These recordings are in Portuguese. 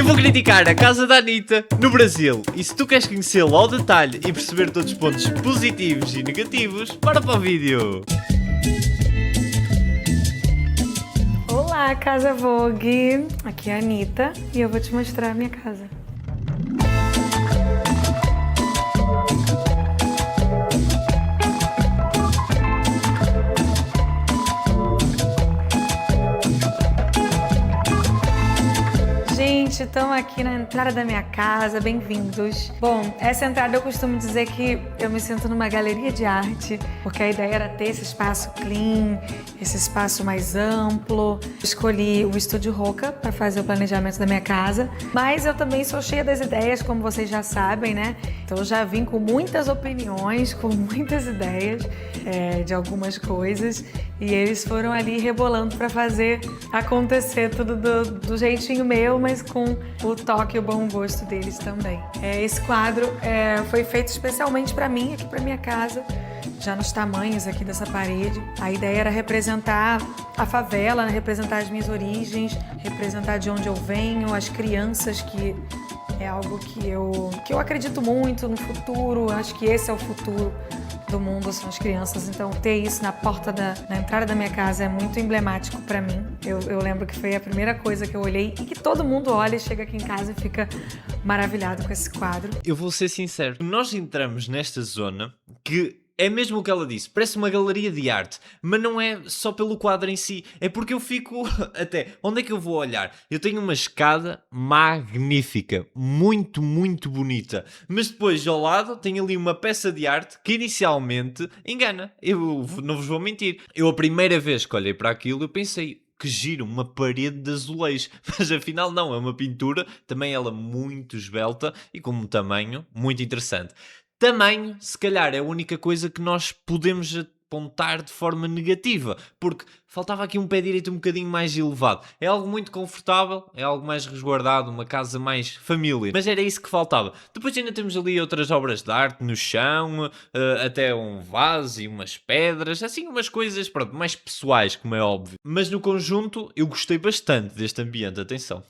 Eu vou criticar a casa da Anitta no Brasil. E se tu queres conhecê-la ao detalhe e perceber todos os pontos positivos e negativos, para o vídeo. Olá, Casa Vogue! Aqui é a Anitta e eu vou te mostrar a minha casa. Gente, estamos aqui na entrada da minha casa, bem-vindos. Bom, essa entrada eu costumo dizer que eu me sinto numa galeria de arte, porque a ideia era ter esse espaço clean, esse espaço mais amplo. Escolhi o Estúdio Roca para fazer o planejamento da minha casa, mas eu também sou cheia das ideias, como vocês já sabem, né? Então eu já vim com muitas opiniões, com muitas ideias de algumas coisas, e eles foram ali rebolando para fazer acontecer tudo do jeitinho meu, mas com o toque e o bom gosto deles também. Esse quadro foi feito especialmente para mim, aqui para minha casa, já nos tamanhos aqui dessa parede. A ideia era representar a favela, né? Representar as minhas origens, representar de onde eu venho, as crianças, que é algo que eu acredito muito no futuro. Acho que esse é o futuro do mundo, são as crianças. Então ter isso na entrada da minha casa é muito emblemático para mim. Eu lembro que foi a primeira coisa que eu olhei e que todo mundo olha, chega aqui em casa e fica maravilhado com esse quadro. Eu vou ser sincero, nós entramos nesta zona que é mesmo o que ela disse, parece uma galeria de arte, mas não é só pelo quadro em si, é porque eu fico até, onde é que eu vou olhar? Eu tenho uma escada magnífica, muito, muito bonita, mas depois ao lado tenho ali uma peça de arte que inicialmente engana, eu não vos vou mentir. Eu a primeira vez que olhei para aquilo eu pensei, que giro, uma parede de azulejo, mas afinal não, é uma pintura, também ela muito esbelta e com um tamanho muito interessante. Tamanho, se calhar, é a única coisa que nós podemos apontar de forma negativa, porque faltava aqui um pé direito um bocadinho mais elevado. É algo muito confortável, é algo mais resguardado, uma casa mais família, mas era isso que faltava. Depois ainda temos ali outras obras de arte no chão, até um vaso e umas pedras, assim umas coisas, pronto, mais pessoais, como é óbvio. Mas no conjunto eu gostei bastante deste ambiente, atenção.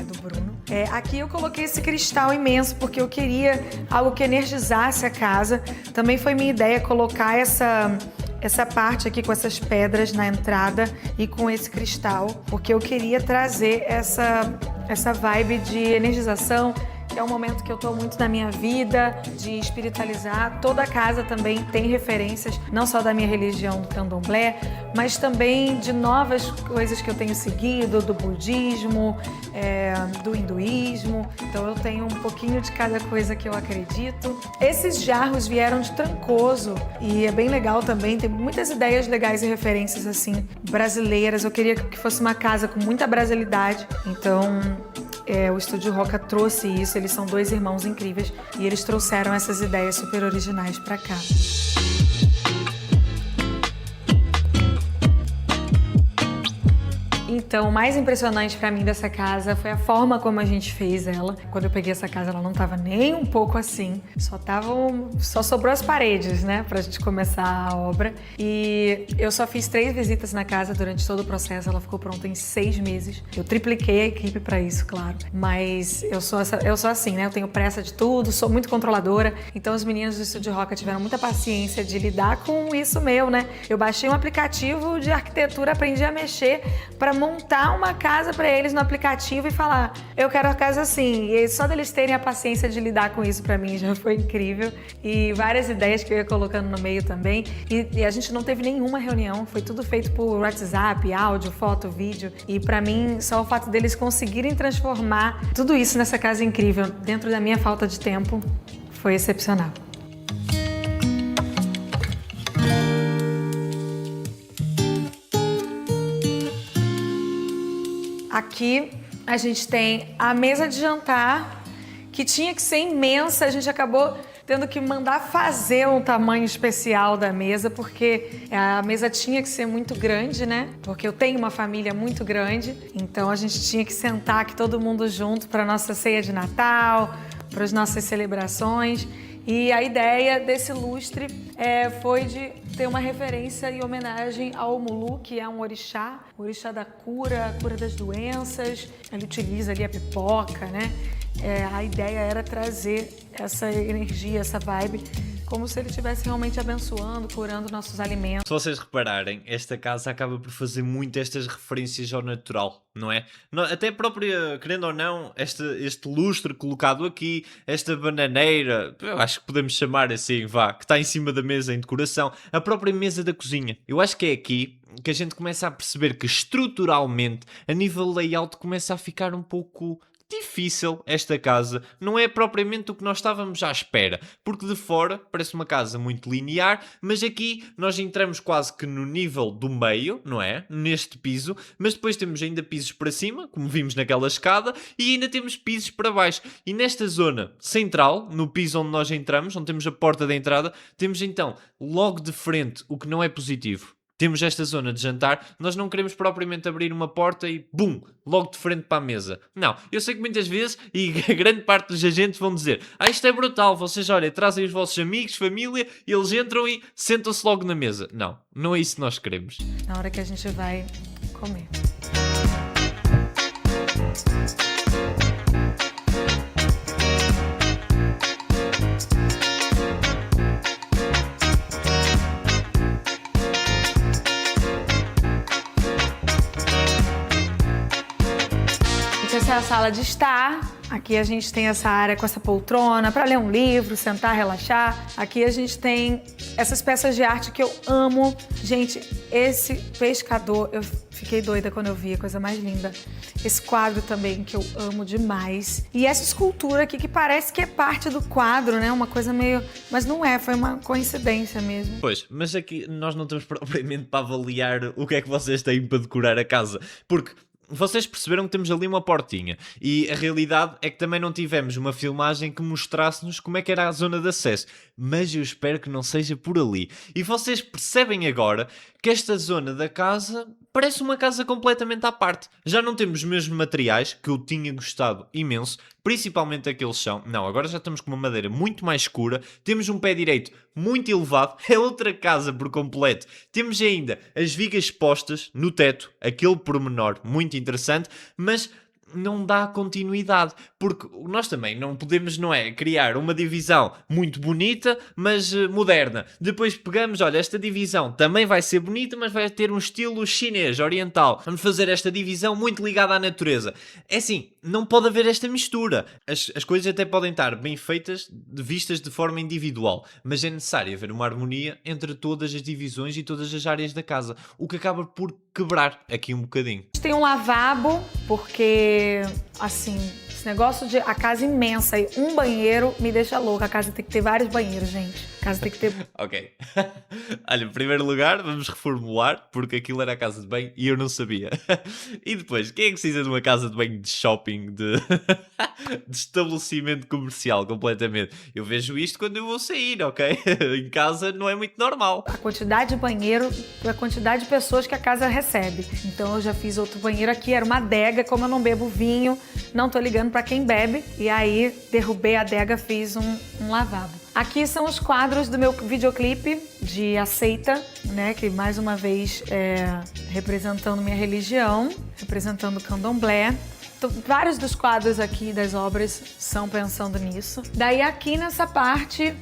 Do Bruno. Aqui eu coloquei esse cristal imenso porque eu queria algo que energizasse a casa. Também foi minha ideia colocar essa parte aqui com essas pedras na entrada e com esse cristal, porque eu queria trazer essa vibe de energização, que é um momento que eu tô muito na minha vida, de espiritualizar. Toda a casa também tem referências, não só da minha religião do candomblé, mas também de novas coisas que eu tenho seguido, do budismo, do hinduísmo. Então eu tenho um pouquinho de cada coisa que eu acredito. Esses jarros vieram de Trancoso e é bem legal também, tem muitas ideias legais e referências assim brasileiras. Eu queria que fosse uma casa com muita brasilidade, então o Estúdio Roca trouxe isso. Eles são dois irmãos incríveis e eles trouxeram essas ideias super originais para cá. Então, o mais impressionante pra mim dessa casa foi a forma como a gente fez ela. Quando eu peguei essa casa, ela não tava nem um pouco assim. Só sobrou as paredes, né, pra gente começar a obra. E eu só fiz 3 visitas na casa durante todo o processo. Ela ficou pronta em 6 meses. Eu tripliquei a equipe pra isso, claro. Mas eu sou assim, né, eu tenho pressa de tudo, sou muito controladora. Então, os meninos do Estúdio Roca tiveram muita paciência de lidar com isso meu, né. Eu baixei um aplicativo de arquitetura, aprendi a mexer pra montar uma casa para eles no aplicativo e falar, eu quero a casa assim. E só deles terem a paciência de lidar com isso para mim já foi incrível. E várias ideias que eu ia colocando no meio também. E a gente não teve nenhuma reunião, foi tudo feito por WhatsApp, áudio, foto, vídeo. E para mim, só o fato deles conseguirem transformar tudo isso nessa casa incrível dentro da minha falta de tempo foi excepcional. Aqui a gente tem a mesa de jantar, que tinha que ser imensa, a gente acabou tendo que mandar fazer um tamanho especial da mesa, porque a mesa tinha que ser muito grande, né? Porque eu tenho uma família muito grande, então a gente tinha que sentar aqui todo mundo junto para nossa ceia de Natal, para as nossas celebrações. E a ideia desse lustre foi de ter uma referência e homenagem ao Mulu, que é um orixá, o orixá da cura, a cura das doenças. Ele utiliza ali a pipoca, né? A ideia era trazer essa energia, essa vibe, como se ele estivesse realmente abençoando, curando nossos alimentos. Se vocês repararem, esta casa acaba por fazer muito estas referências ao natural, não é? Até a própria, querendo ou não, este lustre colocado aqui, esta bananeira, eu acho que podemos chamar assim, vá, que está em cima da mesa em decoração, a própria mesa da cozinha. Eu acho que é aqui que a gente começa a perceber que estruturalmente, a nível layout, começa a ficar um pouco difícil esta casa, não é propriamente o que nós estávamos à espera, porque de fora parece uma casa muito linear, mas aqui nós entramos quase que no nível do meio, não é? Neste piso, mas depois temos ainda pisos para cima, como vimos naquela escada, e ainda temos pisos para baixo. E nesta zona central, no piso onde nós entramos, onde temos a porta de entrada, temos então logo de frente o que não é positivo. Temos esta zona de jantar, nós não queremos propriamente abrir uma porta e bum, logo de frente para a mesa. Não, eu sei que muitas vezes, e a grande parte dos agentes vão dizer, isto é brutal, vocês olha, trazem os vossos amigos, família, e eles entram e sentam-se logo na mesa. Não, não é isso que nós queremos. Na hora que a gente vai comer. Essa é a sala de estar. Aqui a gente tem essa área com essa poltrona para ler um livro, sentar, relaxar. Aqui a gente tem essas peças de arte que eu amo. Gente, esse pescador, eu fiquei doida quando eu vi, a coisa mais linda. Esse quadro também que eu amo demais. E essa escultura aqui que parece que é parte do quadro, né? Uma coisa meio... Mas não é, foi uma coincidência mesmo. Pois, mas aqui nós não estamos propriamente para avaliar o que é que vocês têm para decorar a casa. Porque... vocês perceberam que temos ali uma portinha e a realidade é que também não tivemos uma filmagem que mostrasse-nos como é que era a zona de acesso, mas eu espero que não seja por ali. E vocês percebem agora que esta zona da casa parece uma casa completamente à parte. Já não temos os mesmos materiais, que eu tinha gostado imenso, principalmente aquele chão. Não, agora já estamos com uma madeira muito mais escura, temos um pé direito muito elevado, é outra casa por completo. Temos ainda as vigas postas no teto, aquele pormenor muito interessante, mas não dá continuidade, porque nós também não podemos, não é, criar uma divisão muito bonita, mas moderna. Depois pegamos, olha, esta divisão também vai ser bonita, mas vai ter um estilo chinês, oriental. Vamos fazer esta divisão muito ligada à natureza. É assim, não pode haver esta mistura. As coisas até podem estar bem feitas, vistas de forma individual, mas é necessário haver uma harmonia entre todas as divisões e todas as áreas da casa, o que acaba por quebrar aqui um bocadinho. Tem um lavabo, porque, assim, esse negócio de a casa imensa e um banheiro me deixa louca. A casa tem que ter vários banheiros, gente. A casa tem que ter... Ok. Olha, em primeiro lugar, vamos reformular, porque aquilo era a casa de banho e eu não sabia. E depois, quem é que precisa de uma casa de banho de shopping, de estabelecimento comercial, completamente? Eu vejo isto quando eu vou sair, ok? Em casa não é muito normal. A quantidade de banheiro, a quantidade de pessoas que a casa recebe. Então eu já fiz outro banheiro aqui, era uma adega, como eu não bebo vinho, não tô ligando pra quem bebe. E aí derrubei a adega, fiz um lavabo. Aqui são os quadros do meu videoclipe de Aceita, né? Que mais uma vez representando minha religião, representando o candomblé. Então, vários dos quadros aqui das obras são pensando nisso. Daí aqui nessa parte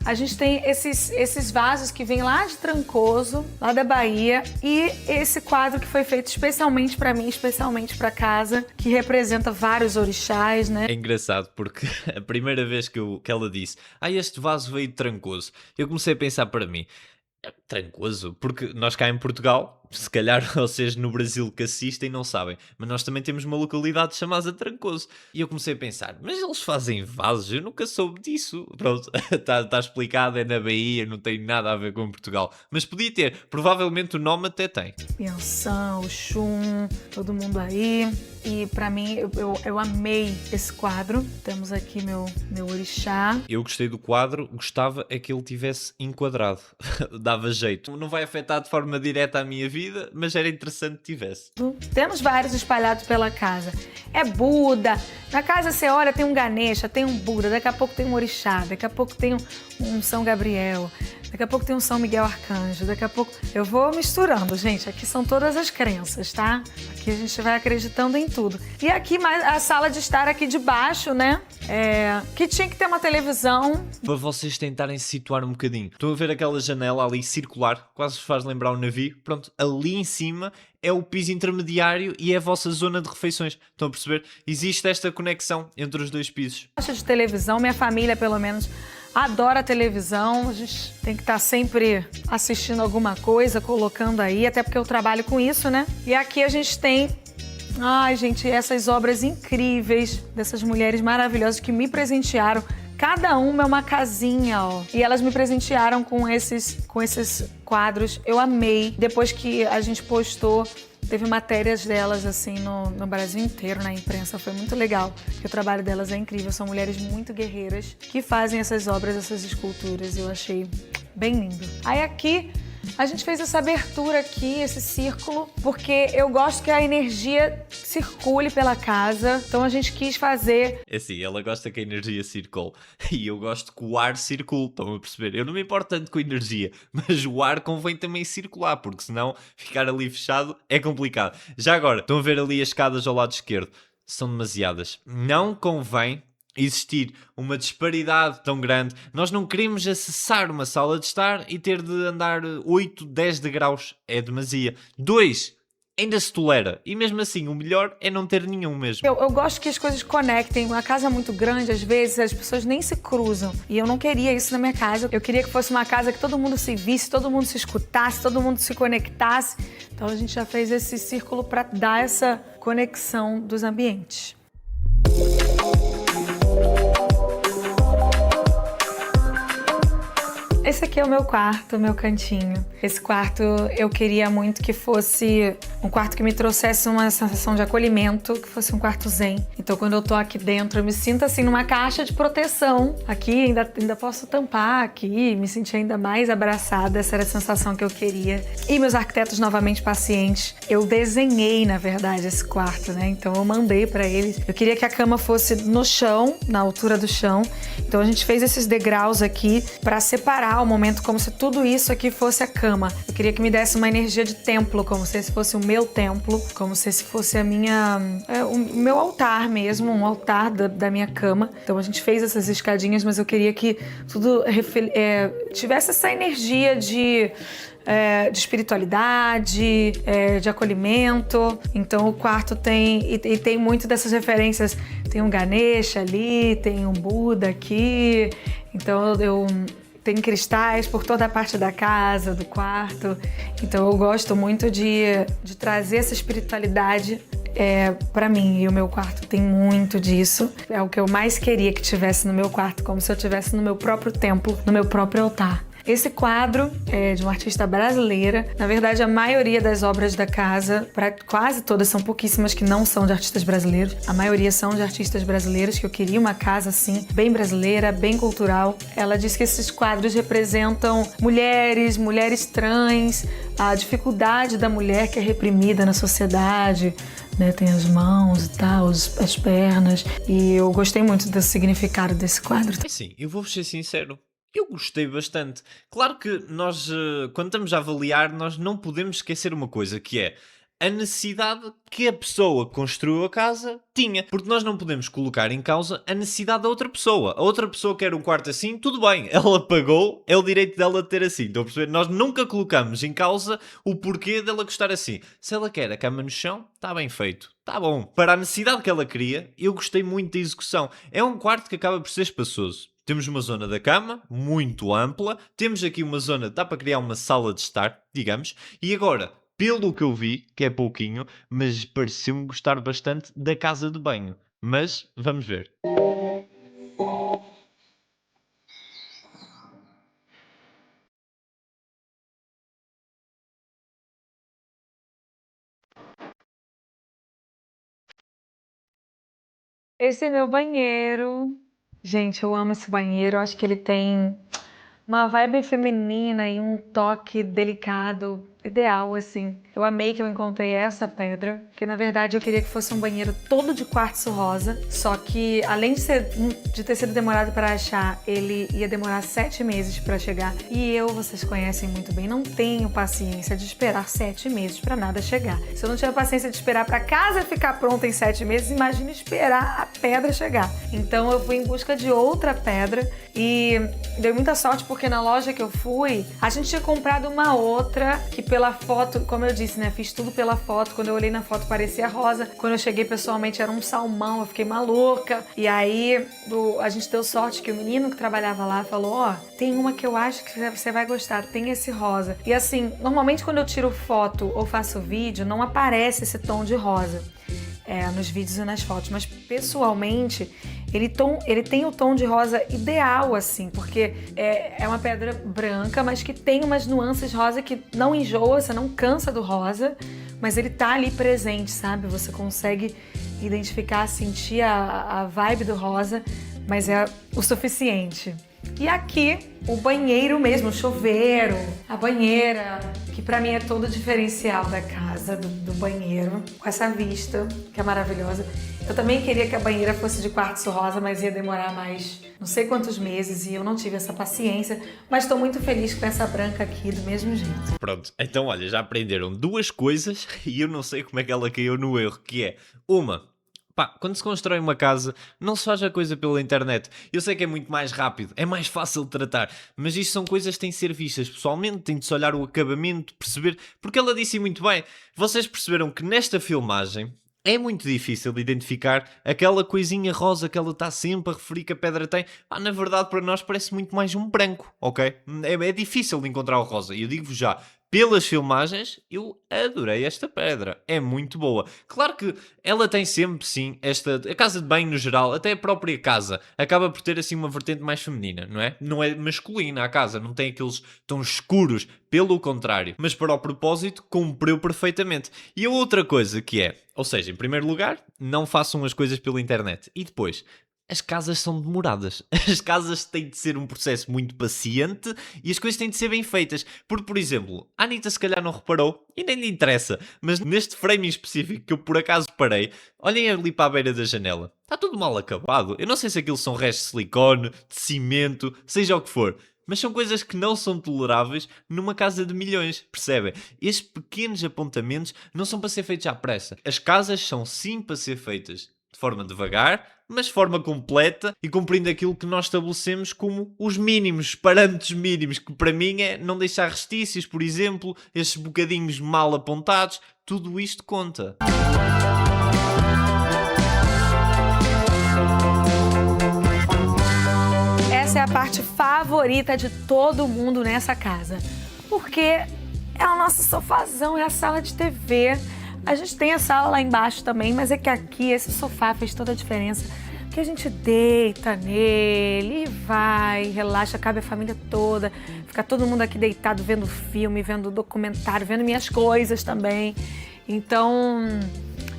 a gente tem esses vasos que vêm lá de Trancoso, lá da Bahia, e esse quadro que foi feito especialmente para mim, especialmente para casa, que representa vários orixás, né? É engraçado porque a primeira vez que ela disse, este vaso veio de Trancoso, eu comecei a pensar para mim, Trancoso? Porque nós cá em Portugal, se calhar vocês no Brasil que assistem não sabem, mas nós também temos uma localidade chamada Trancoso. E eu comecei a pensar, mas eles fazem vasos? Eu nunca soube disso. Pronto, está explicado, é na Bahia, não tem nada a ver com Portugal. Mas podia ter, provavelmente o nome até tem. Pensão, Xum, todo mundo aí. E pra mim, eu amei esse quadro. Temos aqui meu orixá. Eu gostei do quadro, gostava é que ele tivesse enquadrado. Dava jeito. Não vai afetar de forma direta a minha vida, vida, mas era interessante que tivesse. Temos vários espalhados pela casa. É Buda. Na casa você olha, tem um Ganesha, tem um Buda, daqui a pouco tem um Orixá, daqui a pouco tem um São Gabriel, daqui a pouco tem um São Miguel Arcanjo, daqui a pouco... Eu vou misturando, gente. Aqui são todas as crenças, tá? Aqui a gente vai acreditando em tudo. E aqui mais a sala de estar aqui de baixo, né? Que tinha que ter uma televisão. Para vocês tentarem se situar um bocadinho. Estão a ver aquela janela ali circular, quase vos faz lembrar um navio. Pronto, ali em cima é o piso intermediário e é a vossa zona de refeições. Estão a perceber? Existe esta conexão entre os dois pisos. Gosta de televisão, minha família pelo menos adora televisão. A gente tem que estar sempre assistindo alguma coisa, colocando aí, até porque eu trabalho com isso, né? E aqui a gente tem... Ai, gente, essas obras incríveis dessas mulheres maravilhosas que me presentearam. Cada uma é uma casinha, ó. E elas me presentearam com esses quadros. Eu amei. Depois que a gente postou, teve matérias delas, assim, no Brasil inteiro, na imprensa. Foi muito legal, porque o trabalho delas é incrível. São mulheres muito guerreiras que fazem essas obras, essas esculturas. Eu achei bem lindo. Aí aqui... A gente fez essa abertura aqui, esse círculo, porque eu gosto que a energia circule pela casa. Então a gente quis fazer... É assim, ela gosta que a energia circule. E eu gosto que o ar circule, estão a perceber? Eu não me importo tanto com a energia, mas o ar convém também circular, porque senão ficar ali fechado é complicado. Já agora, estão a ver ali as escadas ao lado esquerdo? São demasiadas. Não convém existir uma disparidade tão grande. Nós não queremos acessar uma sala de estar e ter de andar 8, 10 degraus. É demasia. 2, ainda se tolera. E mesmo assim, o melhor é não ter nenhum mesmo. Eu gosto que as coisas conectem. Uma casa muito grande, às vezes, as pessoas nem se cruzam. E eu não queria isso na minha casa. Eu queria que fosse uma casa que todo mundo se visse, todo mundo se escutasse, todo mundo se conectasse. Então a gente já fez esse círculo para dar essa conexão dos ambientes. Esse aqui é o meu quarto, o meu cantinho. Esse quarto eu queria muito que fosse um quarto que me trouxesse uma sensação de acolhimento, que fosse um quarto zen. Então quando eu tô aqui dentro, eu me sinto assim numa caixa de proteção. Aqui ainda posso tampar aqui, me sentir ainda mais abraçada. Essa era a sensação que eu queria. E meus arquitetos novamente pacientes. Eu desenhei, na verdade, esse quarto, né? Então eu mandei pra eles. Eu queria que a cama fosse no chão, na altura do chão. Então a gente fez esses degraus aqui pra separar o momento, como se tudo isso aqui fosse a cama. Eu queria que me desse uma energia de templo, como se esse fosse o meu templo, como se esse fosse o meu altar mesmo, um altar da minha cama. Então a gente fez essas escadinhas, mas eu queria que tudo tivesse essa energia de espiritualidade, de acolhimento. Então o quarto tem muito dessas referências. Tem um Ganesha ali, tem um Buda aqui. Então tem cristais por toda a parte da casa, do quarto. Então eu gosto muito de trazer essa espiritualidade para mim. E o meu quarto tem muito disso. É o que eu mais queria que tivesse no meu quarto, como se eu estivesse no meu próprio templo, no meu próprio altar. Esse quadro é de uma artista brasileira. Na verdade, a maioria das obras da casa, quase todas, são pouquíssimas que não são de artistas brasileiros. A maioria são de artistas brasileiros, que eu queria uma casa assim, bem brasileira, bem cultural. Ela diz que esses quadros representam mulheres trans, a dificuldade da mulher que é reprimida na sociedade, né? Tem as mãos e tal, as pernas. E eu gostei muito do significado desse quadro. Sim, eu vou ser sincero. Eu gostei bastante. Claro que nós, quando estamos a avaliar, nós não podemos esquecer uma coisa, que é a necessidade que a pessoa que construiu a casa tinha. Porque nós não podemos colocar em causa a necessidade da outra pessoa. A outra pessoa quer um quarto assim, tudo bem. Ela pagou, é o direito dela de ter assim. Estão a perceber? Nós nunca colocamos em causa o porquê dela gostar assim. Se ela quer a cama no chão, está bem feito. Está bom. Para a necessidade que ela queria, eu gostei muito da execução. É um quarto que acaba por ser espaçoso. Temos uma zona da cama, muito ampla. Temos aqui uma zona, dá para criar uma sala de estar, digamos. E agora, pelo que eu vi, que é pouquinho, mas pareceu-me gostar bastante da casa de banho. Mas, vamos ver. Esse é meu banheiro. Gente, eu amo esse banheiro. Eu acho que ele tem uma vibe feminina e um toque delicado. ideal, assim. Eu amei que eu encontrei essa pedra, que na verdade eu queria que fosse um banheiro todo de quartzo rosa, só que além de ter sido demorado para achar, ele ia demorar 7 meses para chegar. E eu, vocês conhecem muito bem, não tenho paciência de esperar 7 meses para nada chegar. Se eu não tiver paciência de esperar para casa ficar pronta em 7 meses, imagina esperar a pedra chegar. Então eu fui em busca de outra pedra e deu muita sorte porque na loja que eu fui, a gente tinha comprado uma outra que pela foto, como eu disse, né, fiz tudo pela foto. Quando eu olhei na foto parecia rosa, quando eu cheguei pessoalmente era um salmão, eu fiquei maluca. E aí a gente deu sorte que o menino que trabalhava lá falou, ó, tem uma que eu acho que você vai gostar, tem esse rosa. E assim, normalmente quando eu tiro foto ou faço vídeo, não aparece esse tom de rosa. Nos vídeos e nas fotos, mas pessoalmente ele tem o tom de rosa ideal, assim, porque é uma pedra branca, mas que tem umas nuances rosa que não enjoa, você não cansa do rosa, mas ele tá ali presente, sabe? Você consegue identificar, sentir a vibe do rosa, mas é o suficiente. E aqui, o banheiro mesmo, o chuveiro, a banheira, que pra mim é todo o diferencial da casa, do banheiro, com essa vista, que é maravilhosa. Eu também queria que a banheira fosse de quartzo rosa, mas ia demorar mais não sei quantos meses e eu não tive essa paciência, mas estou muito feliz com essa branca aqui do mesmo jeito. Pronto, então olha, já aprenderam duas coisas e eu não sei como é que ela caiu no erro, que é, uma... Pá, quando se constrói uma casa, não se faz a coisa pela internet. Eu sei que é muito mais rápido, é mais fácil de tratar, mas isto são coisas que têm de ser vistas pessoalmente, tem de se olhar o acabamento, perceber, porque ela disse muito bem, vocês perceberam que nesta filmagem é muito difícil de identificar aquela coisinha rosa que ela está sempre a referir que a pedra tem. Na verdade para nós parece muito mais um branco, ok? É difícil de encontrar o rosa, e eu digo-vos já, pelas filmagens, eu adorei esta pedra. É muito boa. Claro que ela tem sempre, sim, a casa de banho no geral, até a própria casa, acaba por ter assim uma vertente mais feminina, não é? Não é masculina a casa, não tem aqueles tons escuros, pelo contrário. Mas para o propósito, cumpriu perfeitamente. E a outra coisa que é, ou seja, em primeiro lugar, não façam as coisas pela internet. E depois, as casas são demoradas. As casas têm de ser um processo muito paciente e as coisas têm de ser bem feitas. Porque, por exemplo, a Anitta se calhar não reparou e nem lhe interessa, mas neste frame em específico que eu por acaso parei, olhem ali para a beira da janela. Está tudo mal acabado. Eu não sei se aquilo são restos de silicone, de cimento, seja o que for. Mas são coisas que não são toleráveis numa casa de milhões, percebem? Estes pequenos apontamentos não são para ser feitos à pressa. As casas são sim para ser feitas de forma devagar, mas de forma completa e cumprindo aquilo que nós estabelecemos como os mínimos, os parâmetros mínimos, que para mim é não deixar restícios, por exemplo, estes bocadinhos mal apontados, tudo isto conta. Essa é a parte favorita de todo mundo nessa casa, porque é o nosso sofazão, é a sala de TV. A gente tem a sala lá embaixo também, mas é que aqui esse sofá fez toda a diferença. Que a gente deita nele e vai, relaxa, cabe a família toda. Fica todo mundo aqui deitado vendo filme, vendo documentário, vendo minhas coisas também. Então,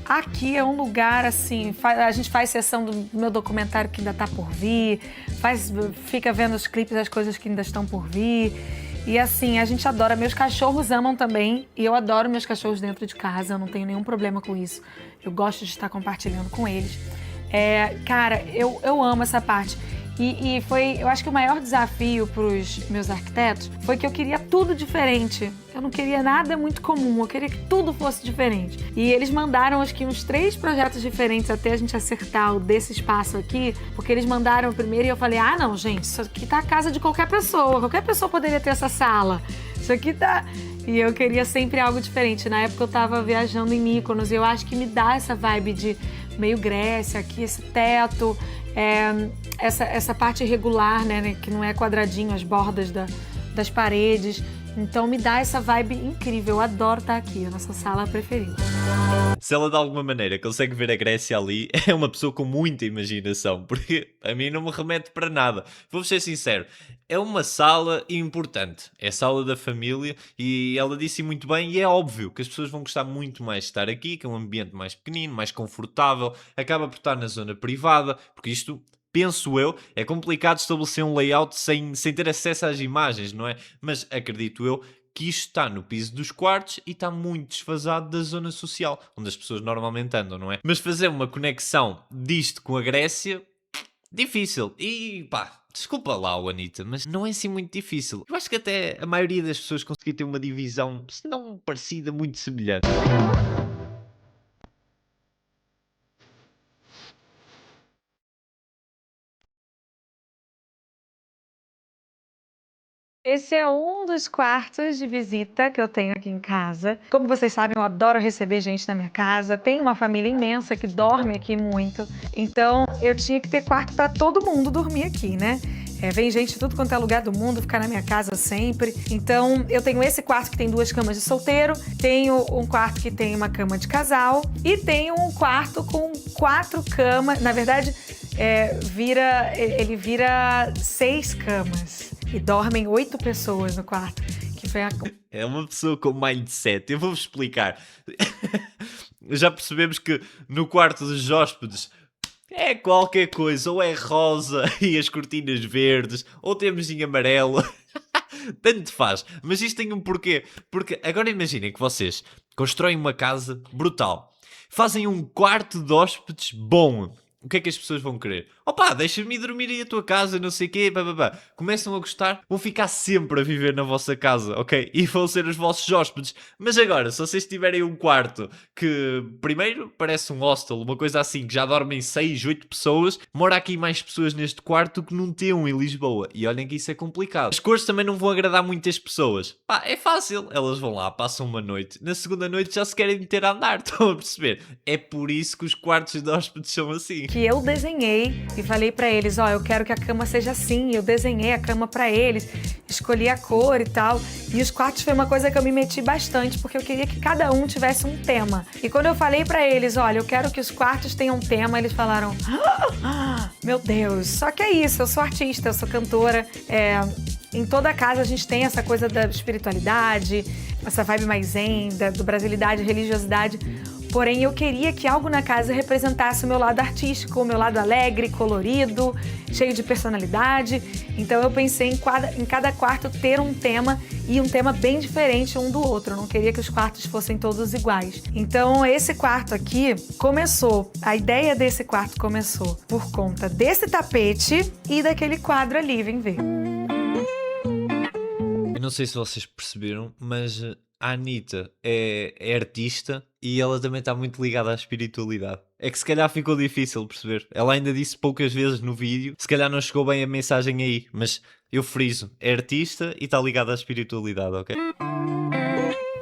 aqui é um lugar assim, a gente faz sessão do meu documentário que ainda tá por vir, fica vendo os clipes das coisas que ainda estão por vir. E assim, a gente adora, meus cachorros amam também, e eu adoro meus cachorros dentro de casa, eu não tenho nenhum problema com isso. Eu gosto de estar compartilhando com eles. Cara, eu amo essa parte. E foi, eu acho que o maior desafio para os meus arquitetos foi que eu queria tudo diferente. Eu não queria nada muito comum, eu queria que tudo fosse diferente. E eles mandaram, acho que uns 3 projetos diferentes até a gente acertar o desse espaço aqui, porque eles mandaram o primeiro e eu falei, não, gente, isso aqui tá a casa de qualquer pessoa poderia ter essa sala. Isso aqui tá... E eu queria sempre algo diferente. Na época eu tava viajando em Mykonos e eu acho que me dá essa vibe de meio Grécia aqui, esse teto, essa parte irregular, né, que não é quadradinho, as bordas das paredes. Então me dá essa vibe incrível. Eu adoro estar aqui, a nossa sala preferida. Se ela de alguma maneira consegue ver a Grécia ali, é uma pessoa com muita imaginação, porque a mim não me remete para nada. Vou-vos ser sincero, é uma sala importante, é a sala da família e ela disse muito bem e é óbvio que as pessoas vão gostar muito mais de estar aqui, que é um ambiente mais pequenino, mais confortável, acaba por estar na zona privada, porque isto... Penso eu, é complicado estabelecer um layout sem ter acesso às imagens, não é? Mas acredito eu que isto está no piso dos quartos e está muito desfasado da zona social, onde as pessoas normalmente andam, não é? Mas fazer uma conexão disto com a Grécia, difícil. E pá, desculpa lá, Anitta, mas não é assim muito difícil. Eu acho que até a maioria das pessoas conseguia ter uma divisão, se não parecida, muito semelhante. Esse é um dos quartos de visita que eu tenho aqui em casa. Como vocês sabem, eu adoro receber gente na minha casa. Tenho uma família imensa que dorme aqui muito. Então, eu tinha que ter quarto para todo mundo dormir aqui, né? Vem gente de tudo quanto é lugar do mundo ficar na minha casa sempre. Então, eu tenho esse quarto que tem 2 camas de solteiro, tenho um quarto que tem uma cama de casal e tenho um quarto com 4 camas. Na verdade, ele vira 6 camas e dormem 8 pessoas no quarto. Que foi a... É uma pessoa com mindset. Eu vou-vos explicar. Já percebemos que no quarto dos hóspedes é qualquer coisa, ou é rosa e as cortinas verdes, ou temos em amarelo. Tanto faz. Mas isto tem um porquê. Porque agora imaginem que vocês constroem uma casa brutal, fazem um quarto de hóspedes bom. O que é que as pessoas vão querer? Opa, deixa-me ir dormir aí a tua casa, não sei o quê, bababá. Começam a gostar, vão ficar sempre a viver na vossa casa, ok? E vão ser os vossos hóspedes. Mas agora, se vocês tiverem um quarto que, primeiro, parece um hostel, uma coisa assim, que já dormem 6, 8 pessoas, mora aqui mais pessoas neste quarto que num T1 em Lisboa. E olhem que isso é complicado. As cores também não vão agradar muitas pessoas. Pá, é fácil. Elas vão lá, passam uma noite. Na segunda noite já se querem meter a andar, estão a perceber? É por isso que os quartos de hóspedes são assim. Que eu desenhei e falei pra eles, eu quero que a cama seja assim. Eu desenhei a cama pra eles, escolhi a cor e tal. E os quartos foi uma coisa que eu me meti bastante, porque eu queria que cada um tivesse um tema. E quando eu falei pra eles, eu quero que os quartos tenham um tema, eles falaram, meu Deus. Só que é isso, eu sou artista, eu sou cantora. Em toda casa a gente tem essa coisa da espiritualidade, essa vibe mais zen, do brasilidade, religiosidade. Porém, eu queria que algo na casa representasse o meu lado artístico, o meu lado alegre, colorido, cheio de personalidade. Então eu pensei em cada quarto ter um tema e um tema bem diferente um do outro. Eu não queria que os quartos fossem todos iguais. Então esse quarto aqui a ideia desse quarto começou por conta desse tapete e daquele quadro ali, vem ver. Eu não sei se vocês perceberam, mas a Anitta é artista e ela também está muito ligada à espiritualidade. É que se calhar ficou difícil perceber. Ela ainda disse poucas vezes no vídeo, se calhar não chegou bem a mensagem aí, mas eu friso, é artista e está ligada à espiritualidade, ok?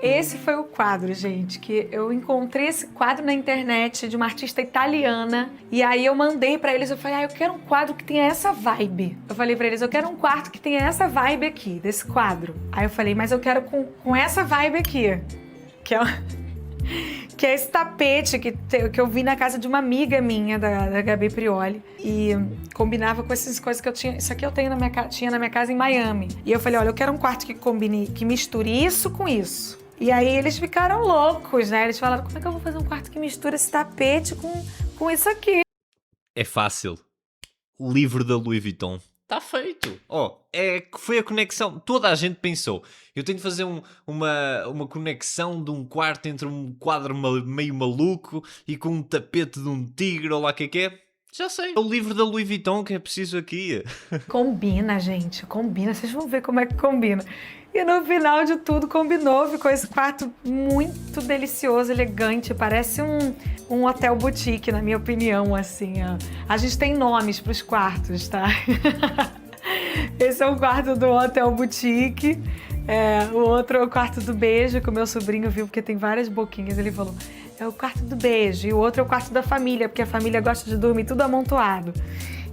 Esse foi o quadro, gente, que eu encontrei esse quadro na internet de uma artista italiana e aí eu mandei pra eles, eu falei, eu quero um quadro que tenha essa vibe. Eu falei pra eles, eu quero um quarto que tenha essa vibe aqui, desse quadro. Aí eu falei, mas eu quero com essa vibe aqui, que é esse tapete que eu vi na casa de uma amiga minha, da Gabi Prioli, e combinava com essas coisas que eu tinha. Isso aqui eu tinha na minha casa em Miami. E eu falei, eu quero um quarto que combine, que misture isso com isso. E aí eles ficaram loucos, né? Eles falaram, como é que eu vou fazer um quarto que mistura esse tapete com isso aqui? É fácil. Livro da Louis Vuitton. Está feito. Foi a conexão. Toda a gente pensou. Eu tenho de fazer uma conexão de um quarto entre um quadro meio maluco e com um tapete de um tigre ou lá que é. Já sei. É o livro da Louis Vuitton que é preciso aqui. Combina, gente. Combina. Vocês vão ver como é que combina. E no final de tudo combinou. Ficou esse quarto muito delicioso, elegante. Parece um hotel boutique, na minha opinião, assim. A gente tem nomes para os quartos, tá? Esse é o quarto do hotel boutique. O outro é o quarto do beijo, que o meu sobrinho viu, porque tem várias boquinhas. Ele falou, é o quarto do beijo. E o outro é o quarto da família, porque a família gosta de dormir tudo amontoado.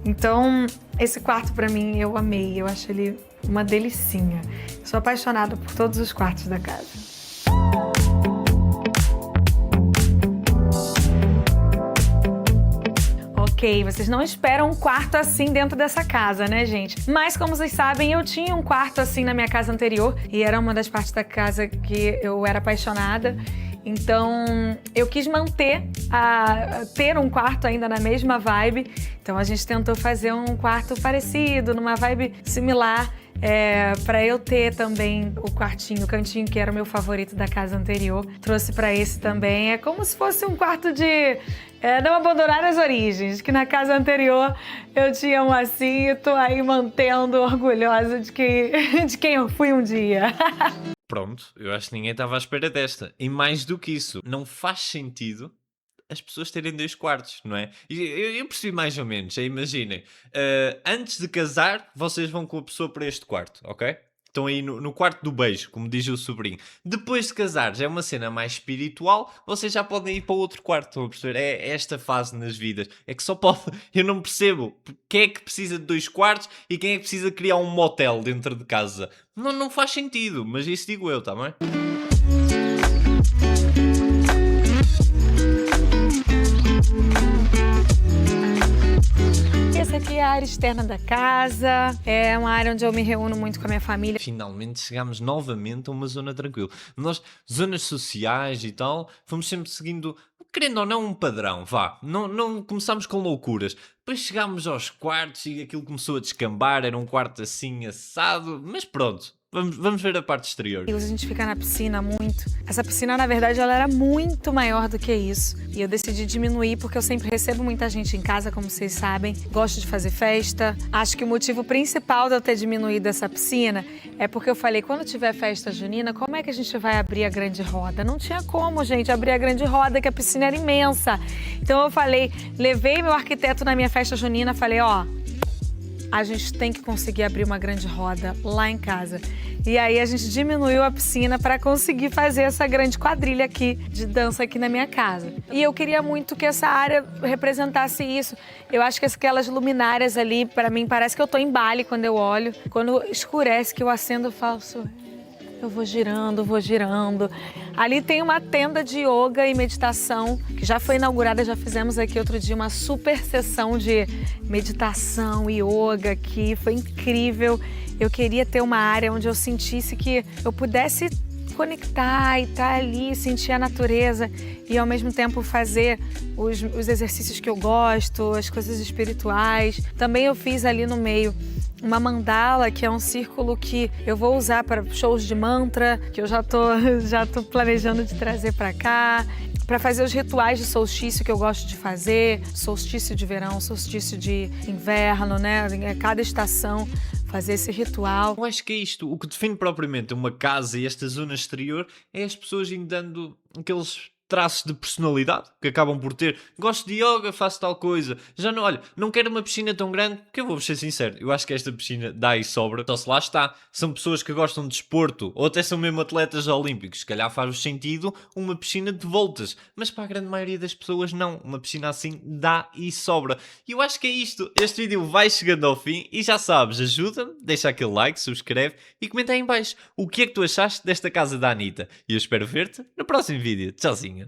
Então, esse quarto pra mim, eu amei. Eu acho ele uma delicinha. Sou apaixonada por todos os quartos da casa. Ok, vocês não esperam um quarto assim dentro dessa casa, né, gente? Mas, como vocês sabem, eu tinha um quarto assim na minha casa anterior e era uma das partes da casa que eu era apaixonada. Então, eu quis manter, ter um quarto ainda na mesma vibe. Então, a gente tentou fazer um quarto parecido, numa vibe similar, para eu ter também o quartinho, o cantinho que era o meu favorito da casa anterior. Trouxe para esse também. É como se fosse um quarto de não abandonar as origens, que na casa anterior eu tinha um assim e tô aí mantendo, orgulhosa de quem eu fui um dia. Pronto, eu acho que ninguém estava à espera desta. E mais do que isso, não faz sentido as pessoas terem 2 quartos, não é? E eu percebi mais ou menos, imaginem, antes de casar, vocês vão com a pessoa para este quarto, ok? Estão aí no quarto do beijo, como diz o sobrinho. Depois de casar, já é uma cena mais espiritual, vocês já podem ir para outro quarto, estão a perceber? É esta fase nas vidas. É que só pode... Eu não percebo quem é que precisa de 2 quartos e quem é que precisa criar um motel dentro de casa. Não faz sentido, mas isso digo eu, tá bem? Essa aqui é a área externa da casa, é uma área onde eu me reúno muito com a minha família. Finalmente chegámos novamente a uma zona tranquila. Nós, zonas sociais e tal, fomos sempre seguindo, querendo ou não, um padrão, vá. Não começámos com loucuras. Depois chegámos aos quartos e aquilo começou a descambar, era um quarto assim assado, mas pronto. Vamos ver a parte exterior. A gente fica na piscina muito. Essa piscina, na verdade, ela era muito maior do que isso. E eu decidi diminuir porque eu sempre recebo muita gente em casa, como vocês sabem. Gosto de fazer festa. Acho que o motivo principal de eu ter diminuído essa piscina é porque eu falei, quando tiver festa junina, como é que a gente vai abrir a grande roda? Não tinha como, gente, abrir a grande roda, que a piscina era imensa. Então eu falei, levei meu arquiteto na minha festa junina, falei, ó, a gente tem que conseguir abrir uma grande roda lá em casa. E aí a gente diminuiu a piscina para conseguir fazer essa grande quadrilha aqui de dança aqui na minha casa. E eu queria muito que essa área representasse isso. Eu acho que aquelas luminárias ali, para mim, parece que eu tô em Bali quando eu olho. Quando escurece, que eu acendo, eu faço... Eu vou girando, vou girando. Ali tem uma tenda de yoga e meditação, que já foi inaugurada, já fizemos aqui outro dia uma super sessão de meditação e yoga aqui, foi incrível. Eu queria ter uma área onde eu sentisse que eu pudesse conectar e estar ali, sentir a natureza e ao mesmo tempo fazer os exercícios que eu gosto, as coisas espirituais. Também eu fiz ali no meio uma mandala, que é um círculo que eu vou usar para shows de mantra, que eu já tô planejando de trazer para cá, para fazer os rituais de solstício que eu gosto de fazer, solstício de verão, solstício de inverno, né? Cada estação fazer esse ritual. Eu acho que é isto. O que define propriamente uma casa e esta zona exterior é as pessoas indo dando aqueles traços de personalidade que acabam por ter. Gosto de yoga, faço tal coisa. Já não, olha, não quero uma piscina tão grande, porque eu vou ser sincero, eu acho que esta piscina dá e sobra. Então se lá está, são pessoas que gostam de desporto, ou até são mesmo atletas olímpicos, se calhar faz sentido uma piscina de voltas, mas para a grande maioria das pessoas não, uma piscina assim dá e sobra. E eu acho que é isto. Este vídeo vai chegando ao fim e já sabes, ajuda-me, deixa aquele like, subscreve e comenta aí em baixo o que é que tu achaste desta casa da Anitta. E eu espero ver-te no próximo vídeo. Tchauzinho.